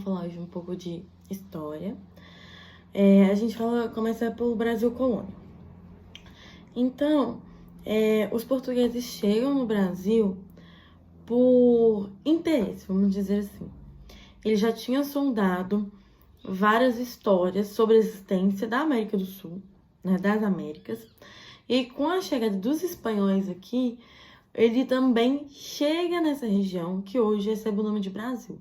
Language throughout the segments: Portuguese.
vamos falar hoje um pouco de história. A gente começa pelo Brasil colônia. Então, os portugueses chegam no Brasil por interesse, vamos dizer assim. Eles já tinham sondado várias histórias sobre a existência da América do Sul, né, das Américas. E com a chegada dos espanhóis aqui, ele também chega nessa região que hoje recebe o nome de Brasil.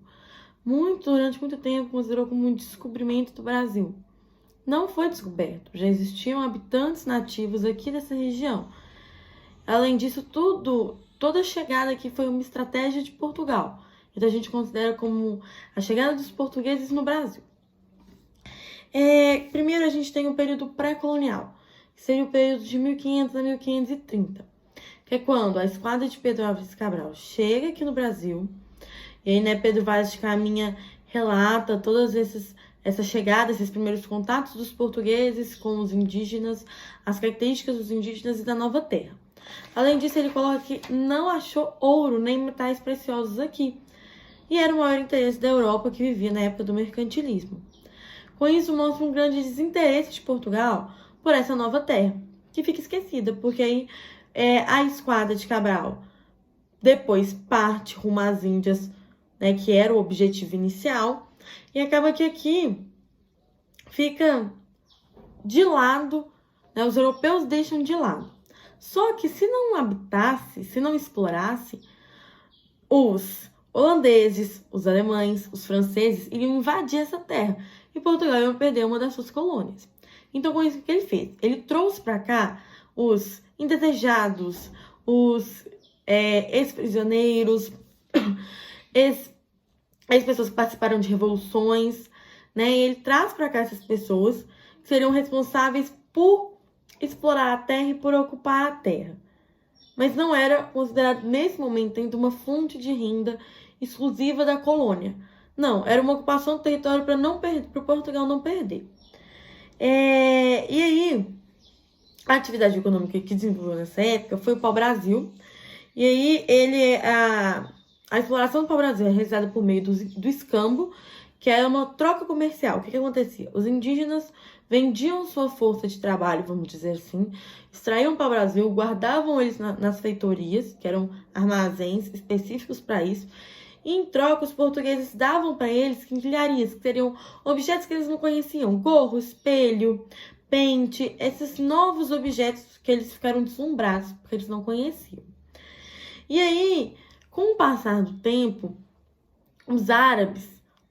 Durante muito tempo, considerou como um descobrimento do Brasil. Não foi descoberto, já existiam habitantes nativos aqui dessa região. Além disso, toda a chegada aqui foi uma estratégia de Portugal. Então a gente considera como a chegada dos portugueses no Brasil. Primeiro a gente tem o período pré-colonial, que seria o período de 1500 a 1530, que é quando a esquadra de Pedro Álvares Cabral chega aqui no Brasil. E aí, né, Pedro Vaz de Caminha relata todas essa chegada, esses primeiros contatos dos portugueses com os indígenas, as características dos indígenas e da nova terra. Além disso, ele coloca que não achou ouro nem metais preciosos aqui. E era o maior interesse da Europa, que vivia na época do mercantilismo. Com isso, mostra um grande desinteresse de Portugal por essa nova terra, que fica esquecida, porque aí a esquadra de Cabral depois parte rumo às Índias, né, que era o objetivo inicial, e acaba que aqui fica de lado, né, os europeus deixam de lado. Só que se não habitasse, se não explorasse, os holandeses, os alemães, os franceses iriam invadir essa terra e Portugal ia perder uma das suas colônias. Então, com isso que ele fez? Ele trouxe para cá os indesejados, os ex-prisioneiros, as pessoas que participaram de revoluções, né? E ele traz para cá essas pessoas que seriam responsáveis por explorar a terra e por ocupar a terra. Mas não era considerado, nesse momento, ainda uma fonte de renda exclusiva da colônia. Não, era uma ocupação do território para Portugal não perder. E aí, a atividade econômica que desenvolveu nessa época foi o pau-brasil. E aí, a exploração do pau-brasil é realizada por meio do escambo, que era uma troca comercial. O que acontecia? Os indígenas vendiam sua força de trabalho, vamos dizer assim, extraíam pau-brasil, guardavam eles nas feitorias, que eram armazéns específicos para isso, e em troca os portugueses davam para eles quinquilharias, que seriam objetos que eles não conheciam, gorro, espelho, pente, esses novos objetos que eles ficaram deslumbrados, porque eles não conheciam. E aí, com o passar do tempo, os árabes,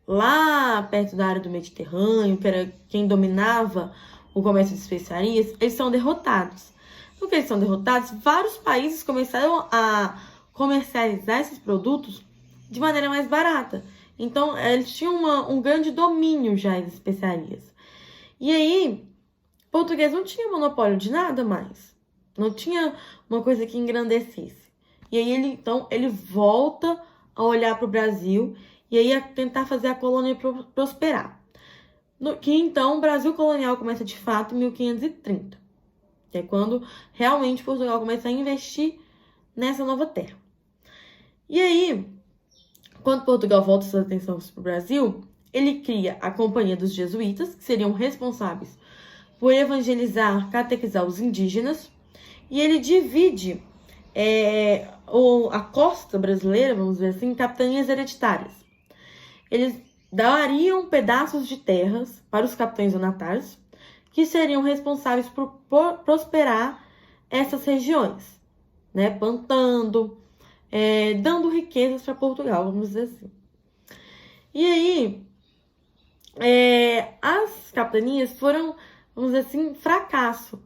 lá perto da área do Mediterrâneo, que era quem dominava o comércio de especiarias, eles são derrotados. Porque eles são derrotados, vários países começaram a comercializar esses produtos de maneira mais barata. Então, eles tinham um grande domínio já das especiarias. E aí, o português não tinha monopólio de nada mais. Não tinha uma coisa que engrandecesse. E aí, ele volta a olhar para o Brasil e aí a tentar fazer a colônia prosperar. Que então o Brasil colonial começa de fato em 1530. Que é quando realmente Portugal começa a investir nessa nova terra. E aí, quando Portugal volta suas atenções para o Brasil, ele cria a Companhia dos Jesuítas, que seriam responsáveis por evangelizar, catequizar os indígenas. E ele divide a costa brasileira, vamos dizer assim, em capitanias hereditárias. Eles dariam pedaços de terras para os capitães donatários, que seriam responsáveis por prosperar essas regiões, né? Plantando, dando riquezas para Portugal, vamos dizer assim. E aí, as capitanias foram, vamos dizer assim, fracasso,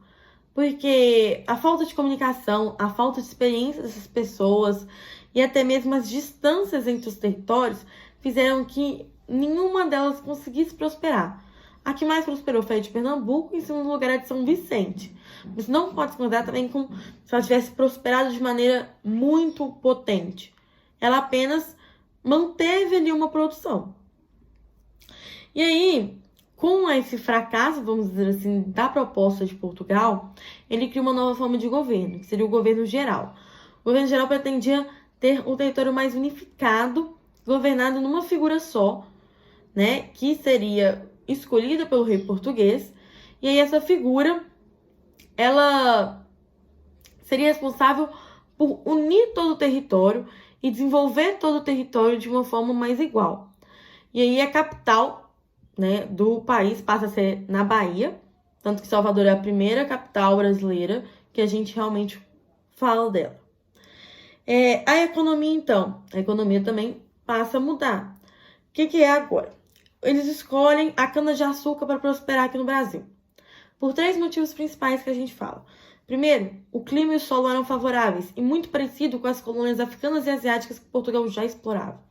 porque a falta de comunicação, a falta de experiência dessas pessoas e até mesmo as distâncias entre os territórios fizeram que nenhuma delas conseguisse prosperar. A que mais prosperou foi a de Pernambuco, e em segundo lugar a de São Vicente. Mas não pode se considerar também como se ela tivesse prosperado de maneira muito potente. Ela apenas manteve ali uma produção. E aí, com esse fracasso, vamos dizer assim, da proposta de Portugal, ele cria uma nova forma de governo, que seria o governo geral. O governo geral pretendia ter um território mais unificado, governado numa figura só, né, que seria escolhida pelo rei português, e aí essa figura, ela seria responsável por unir todo o território e desenvolver todo o território de uma forma mais igual. E aí a capital, né, do país passa a ser na Bahia, tanto que Salvador é a primeira capital brasileira que a gente realmente fala dela. A economia, então, a economia também passa a mudar. O que é agora? Eles escolhem a cana-de-açúcar para prosperar aqui no Brasil, por 3 motivos principais que a gente fala. Primeiro, o clima e o solo eram favoráveis e muito parecido com as colônias africanas e asiáticas que Portugal já explorava.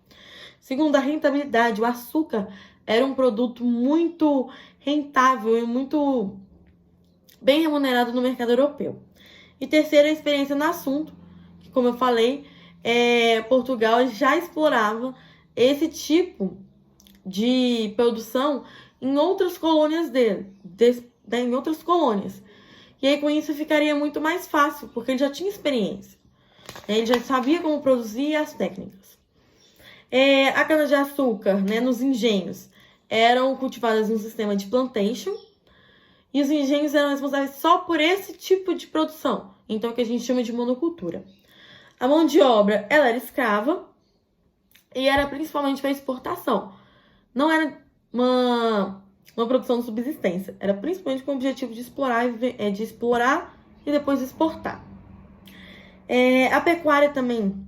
Segundo, a rentabilidade. O açúcar era um produto muito rentável e muito bem remunerado no mercado europeu. E terceiro, a experiência no assunto, que, como eu falei, Portugal já explorava esse tipo de produção em outras colônias em outras colônias. E aí, com isso, ficaria muito mais fácil, porque ele já tinha experiência. Ele já sabia como produzir as técnicas. A cana-de-açúcar, né, nos engenhos, eram cultivadas num sistema de plantation, e os engenhos eram responsáveis só por esse tipo de produção, então é o que a gente chama de monocultura. A mão de obra, ela era escrava, e era principalmente para exportação. Não era uma produção de subsistência, era principalmente com o objetivo de explorar e depois exportar. A pecuária também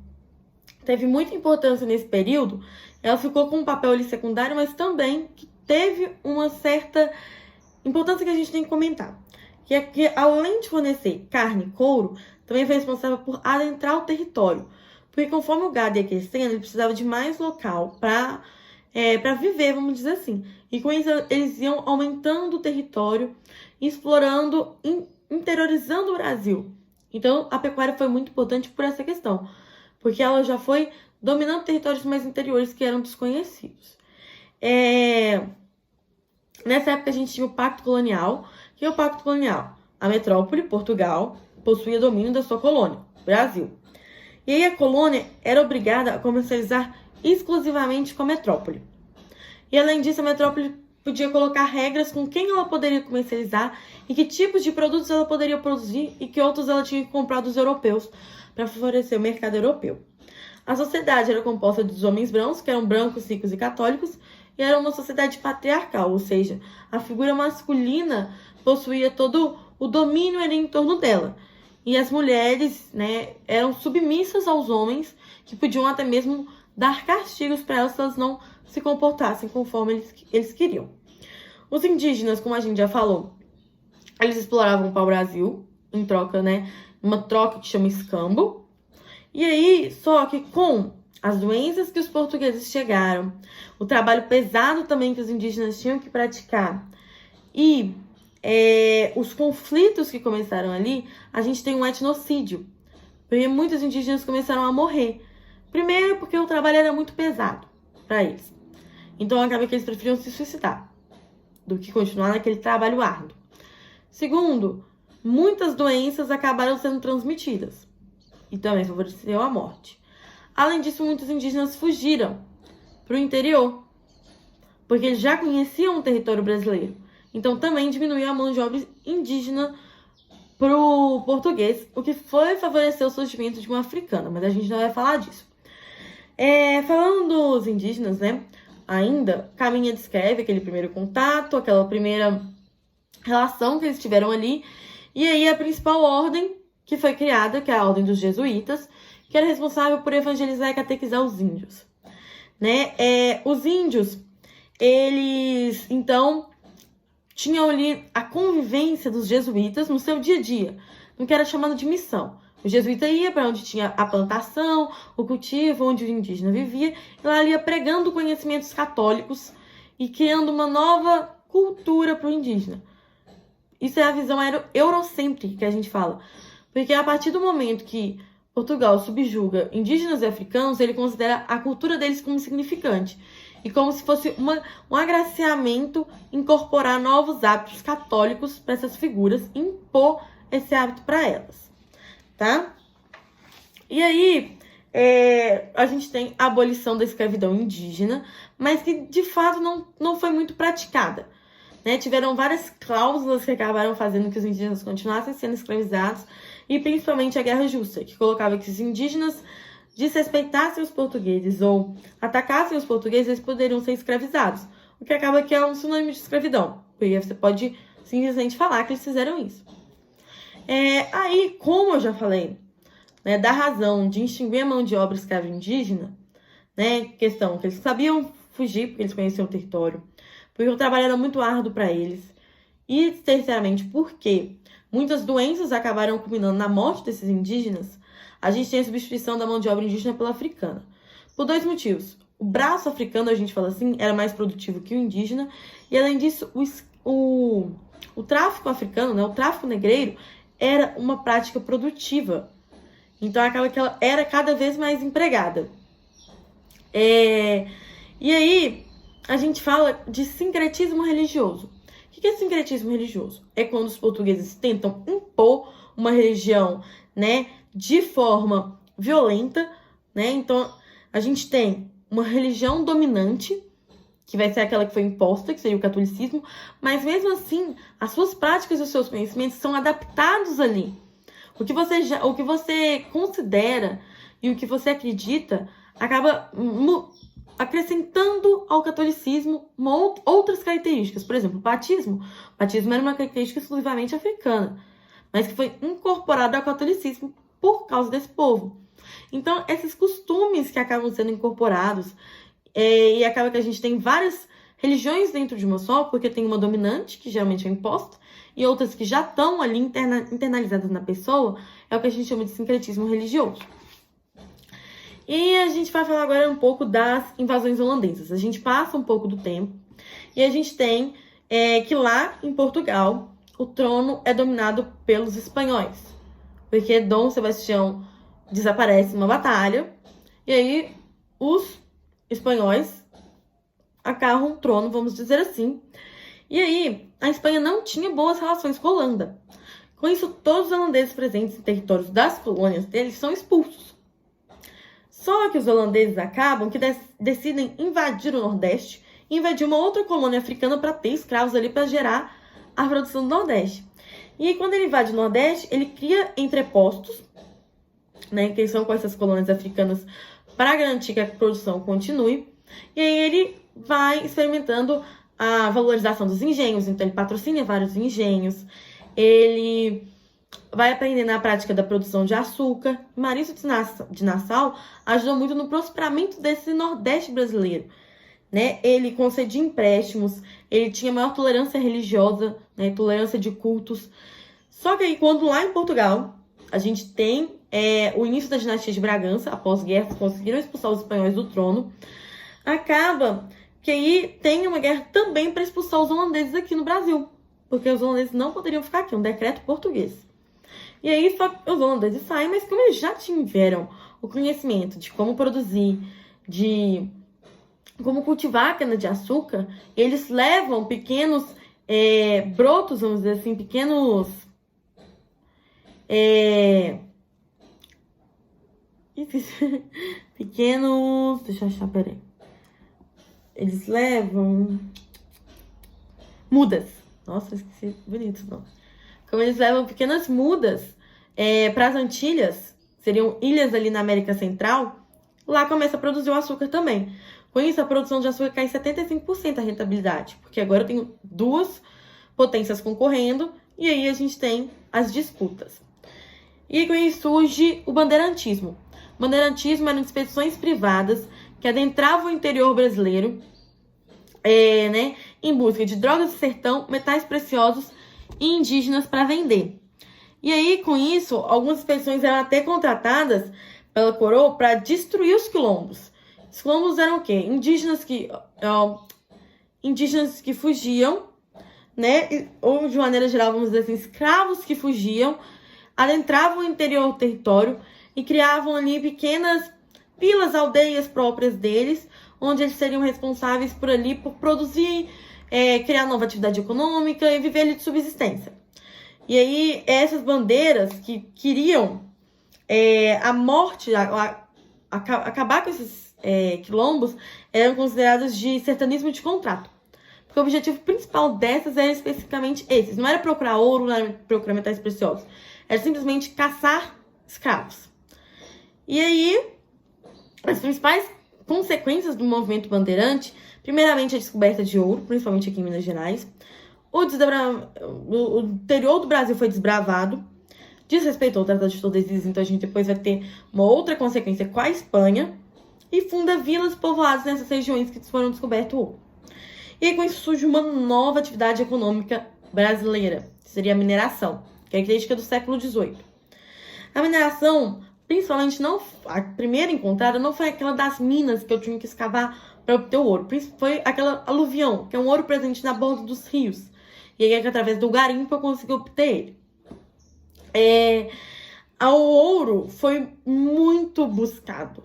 teve muita importância nesse período. Ela ficou com um papel ali secundário, mas também que teve uma certa importância que a gente tem que comentar. Que é que, além de fornecer carne e couro, também foi responsável por adentrar o território. Porque conforme o gado ia crescendo, ele precisava de mais local para viver, vamos dizer assim. E com isso, eles iam aumentando o território, explorando, interiorizando o Brasil. Então, a pecuária foi muito importante por essa questão, porque ela já foi dominando territórios mais interiores que eram desconhecidos. Nessa época, a gente tinha o Pacto Colonial. O que é o Pacto Colonial? A metrópole, Portugal, possuía domínio da sua colônia, Brasil. E aí a colônia era obrigada a comercializar exclusivamente com a metrópole. E além disso, a metrópole podia colocar regras com quem ela poderia comercializar e que tipos de produtos ela poderia produzir e que outros ela tinha que comprar dos europeus para favorecer o mercado europeu. A sociedade era composta dos homens brancos, que eram brancos, ricos e católicos, e era uma sociedade patriarcal, ou seja, a figura masculina possuía todo o domínio ali em torno dela. E as mulheres, né, eram submissas aos homens, que podiam até mesmo dar castigos para elas se elas não se comportassem conforme eles queriam. Os indígenas, como a gente já falou, eles exploravam o pau-brasil, em troca, né, uma troca que chama escambo. E aí, só que com as doenças que os portugueses chegaram, o trabalho pesado também que os indígenas tinham que praticar e os conflitos que começaram ali, a gente tem um etnocídio. Porque muitos indígenas começaram a morrer. Primeiro, porque o trabalho era muito pesado para eles. Então, acaba que eles preferiam se suicidar do que continuar naquele trabalho árduo. Segundo, muitas doenças acabaram sendo transmitidas e também favoreceu a morte. Além disso, muitos indígenas fugiram para o interior, porque eles já conheciam o território brasileiro. Então, também diminuiu a mão de obra indígena para o português, o que foi favorecer o surgimento de uma africana, mas a gente não vai falar disso. Falando dos indígenas, né? Ainda, Caminha descreve aquele primeiro contato, aquela primeira relação que eles tiveram ali, e aí a principal ordem que foi criada, que é a Ordem dos Jesuítas, que era responsável por evangelizar e catequizar os índios. Né? Os índios, eles, então, tinham ali a convivência dos jesuítas no seu dia a dia, no que era chamado de missão. O jesuíta ia para onde tinha a plantação, o cultivo, onde o indígena vivia, e lá ele ia pregando conhecimentos católicos e criando uma nova cultura para o indígena. Isso é a visão eurocêntrica que a gente fala. Porque a partir do momento que Portugal subjuga indígenas e africanos, ele considera a cultura deles como insignificante. E como se fosse um agraciamento incorporar novos hábitos católicos para essas figuras e impor esse hábito para elas. Tá? E aí, a gente tem a abolição da escravidão indígena, mas que de fato não foi muito praticada. Né? Tiveram várias cláusulas que acabaram fazendo que os indígenas continuassem sendo escravizados, e principalmente a Guerra Justa, que colocava que os indígenas desrespeitassem os portugueses ou atacassem os portugueses, eles poderiam ser escravizados, o que acaba que é um sinônimo de escravidão, porque você pode simplesmente falar que eles fizeram isso. Aí, como eu já falei, né, da razão de extinguir a mão de obra escrava indígena, né, questão que eles sabiam fugir porque eles conheciam o território, porque o trabalho era muito árduo para eles, e terceiramente porque muitas doenças acabaram culminando na morte desses indígenas, a gente tem a substituição da mão de obra indígena pela africana. Por 2 motivos. O braço africano, a gente fala assim, era mais produtivo que o indígena, e além disso, o tráfico africano, né, o tráfico negreiro, era uma prática produtiva. Então acaba que ela era cada vez mais empregada. E aí, a gente fala de sincretismo religioso. O que é sincretismo religioso? É quando os portugueses tentam impor uma religião, né, de forma violenta, né? Então, a gente tem uma religião dominante, que vai ser aquela que foi imposta, que seria o catolicismo, mas mesmo assim, as suas práticas e os seus conhecimentos são adaptados ali. O que você considera e o que você acredita acaba acrescentando ao catolicismo outras características. Por exemplo, o batismo. O batismo era uma característica exclusivamente africana, mas que foi incorporada ao catolicismo por causa desse povo. Então, esses costumes que acabam sendo incorporados, e acaba que a gente tem várias religiões dentro de uma só, porque tem uma dominante, que geralmente é imposta, e outras que já estão ali internalizadas na pessoa, é o que a gente chama de sincretismo religioso. E a gente vai falar agora um pouco das invasões holandesas. A gente passa um pouco do tempo e a gente tem que lá em Portugal o trono é dominado pelos espanhóis, porque Dom Sebastião desaparece numa batalha e aí os espanhóis agarram o trono, vamos dizer assim. E aí a Espanha não tinha boas relações com a Holanda. Com isso, todos os holandeses presentes em territórios das colônias deles são expulsos. Só que os holandeses acabam que decidem invadir o Nordeste e invadir uma outra colônia africana para ter escravos ali para gerar a produção do Nordeste. E aí, quando ele invade o Nordeste, ele cria entrepostos, né, que são com essas colônias africanas, para garantir que a produção continue. E aí ele vai experimentando a valorização dos engenhos, então ele patrocina vários engenhos, ele vai aprendendo a prática da produção de açúcar. Mauriço de Nassau ajudou muito no prosperamento desse Nordeste brasileiro, né? Ele concedia empréstimos, ele tinha maior tolerância religiosa, né? Tolerância de cultos. Só que aí, quando lá em Portugal, a gente tem o início da dinastia de Bragança, após guerras, conseguiram expulsar os espanhóis do trono, acaba que aí tem uma guerra também para expulsar os holandeses aqui no Brasil, porque os holandeses não poderiam ficar aqui, um decreto português. E aí só os holandeses saem, mas como eles já tiveram o conhecimento de como produzir, de como cultivar a cana-de-açúcar, eles levam pequenos brotos, vamos dizer assim, pequenos... pequenos... Deixa eu achar, peraí. Eles levam... mudas. Nossa, esqueci. Bonito esse nome. Como eles levam pequenas mudas para as Antilhas, seriam ilhas ali na América Central, lá começa a produzir o açúcar também. Com isso, a produção de açúcar cai em 75% a rentabilidade, porque agora eu tenho 2 potências concorrendo, e aí a gente tem as disputas. E com isso surge o bandeirantismo. O bandeirantismo eram expedições privadas que adentravam o interior brasileiro, né, em busca de drogas do sertão, metais preciosos e indígenas para vender. E aí, com isso, algumas expedições eram até contratadas pela coroa para destruir os quilombos. Os quilombos eram o quê? Indígenas que fugiam, né? Ou, de maneira geral, vamos dizer assim, escravos que fugiam, adentravam o interior do território e criavam ali pequenas vilas, aldeias próprias deles, onde eles seriam responsáveis por produzir, criar nova atividade econômica e viver ali de subsistência. E aí, essas bandeiras que queriam a morte, a acabar com esses quilombos eram considerados de sertanismo de contrato. Porque o objetivo principal dessas era especificamente esses. Não era procurar ouro, não era procurar metais preciosos. Era simplesmente caçar escravos. E aí, as principais consequências do movimento bandeirante, primeiramente a descoberta de ouro, principalmente aqui em Minas Gerais. O interior do Brasil foi desbravado, desrespeitou o Tratado de Tordesilhas, então a gente depois vai ter uma outra consequência com a Espanha, e funda vilas povoadas nessas regiões que foram descoberto ouro. E aí, com isso surge uma nova atividade econômica brasileira, que seria a mineração, característica do século XVIII. A mineração, principalmente, a primeira encontrada não foi aquela das minas que eu tinha que escavar para obter o ouro. Foi aquela aluvião, que é um ouro presente na borda dos rios. E aí, através do garimpo, eu consegui obter ele. O ouro foi muito buscado.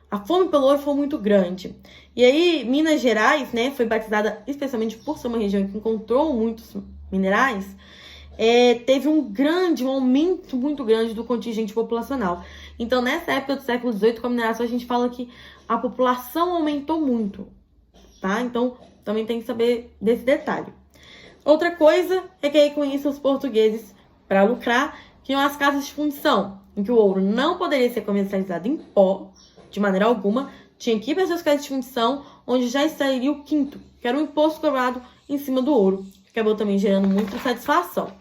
A fome pelo ouro foi muito grande. E aí, Minas Gerais, né, foi batizada especialmente por ser uma região que encontrou muitos minerais, teve um aumento muito grande do contingente populacional. Então, nessa época do século XVIII, com a mineração, a gente fala que a população aumentou muito, tá? Então, também tem que saber desse detalhe. Outra coisa é que aí com isso os portugueses, para lucrar, tinham as casas de fundição, em que o ouro não poderia ser comercializado em pó, de maneira alguma, tinha que ir para essas casas de fundição, onde já estaria o quinto, que era o imposto cobrado em cima do ouro, que acabou também gerando muita satisfação.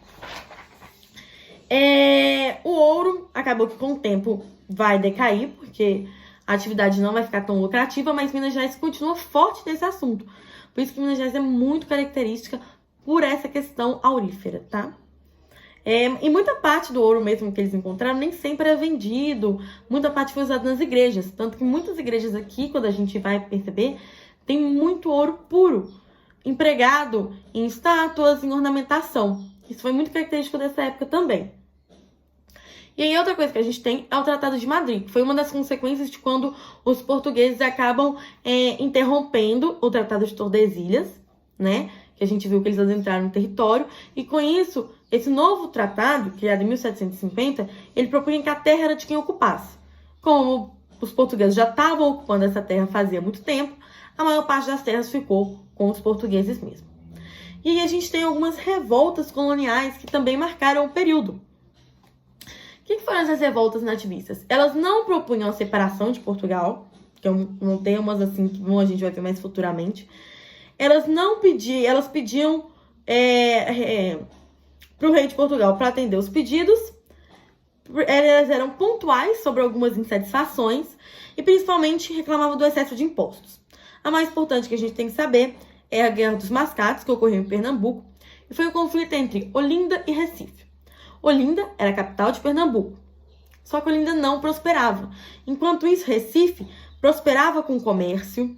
O ouro acabou que com o tempo vai decair, porque a atividade não vai ficar tão lucrativa, mas Minas Gerais continua forte nesse assunto. Por isso que Minas Gerais é muito característica por essa questão aurífera, tá? E muita parte do ouro mesmo que eles encontraram nem sempre é vendido, muita parte foi usada nas igrejas, tanto que muitas igrejas aqui, quando a gente vai perceber, tem muito ouro puro, empregado em estátuas, em ornamentação. Isso foi muito característico dessa época também. E aí outra coisa que a gente tem é o Tratado de Madrid, que foi uma das consequências de quando os portugueses acabam interrompendo o Tratado de Tordesilhas, né? Que a gente viu que eles adentraram no território, e com isso, esse novo tratado, criado em 1750, ele propunha que a terra era de quem ocupasse. Como os portugueses já estavam ocupando essa terra fazia muito tempo, a maior parte das terras ficou com os portugueses mesmo. E aí a gente tem algumas revoltas coloniais que também marcaram o período. O que foram essas revoltas nativistas? Elas não propunham a separação de Portugal, que não tem umas assim que a gente vai ver mais futuramente. Elas pediam para o rei de Portugal para atender os pedidos. Elas eram pontuais sobre algumas insatisfações e principalmente reclamavam do excesso de impostos. A mais importante que a gente tem que saber é a Guerra dos Mascates, que ocorreu em Pernambuco, e foi o conflito entre Olinda e Recife. Olinda era a capital de Pernambuco, só que Olinda não prosperava. Enquanto isso, Recife prosperava com o comércio,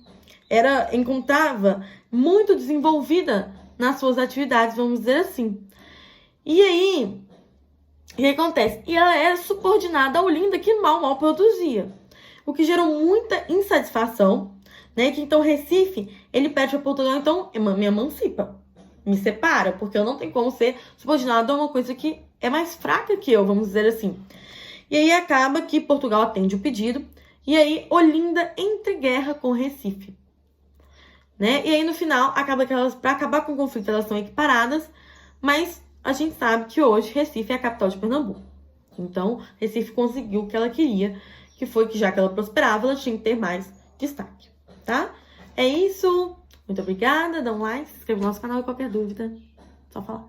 encontrava muito desenvolvida nas suas atividades, vamos dizer assim. E aí, o que acontece? E ela era subordinada a Olinda, que mal produzia. O que gerou muita insatisfação, né? Que então Recife, ele pede para Portugal, então, me emancipa, me separa, porque eu não tenho como ser subordinado a uma coisa que é mais fraca que eu, vamos dizer assim. E aí acaba que Portugal atende o pedido, e aí Olinda entra em guerra com Recife. Né? E aí, no final, acaba que para acabar com o conflito, elas são equiparadas, mas a gente sabe que hoje Recife é a capital de Pernambuco. Então, Recife conseguiu o que ela queria, que foi que já que ela prosperava, ela tinha que ter mais destaque, tá? É isso. Muito obrigada, dá um like, se inscreva no nosso canal e qualquer dúvida, só falar.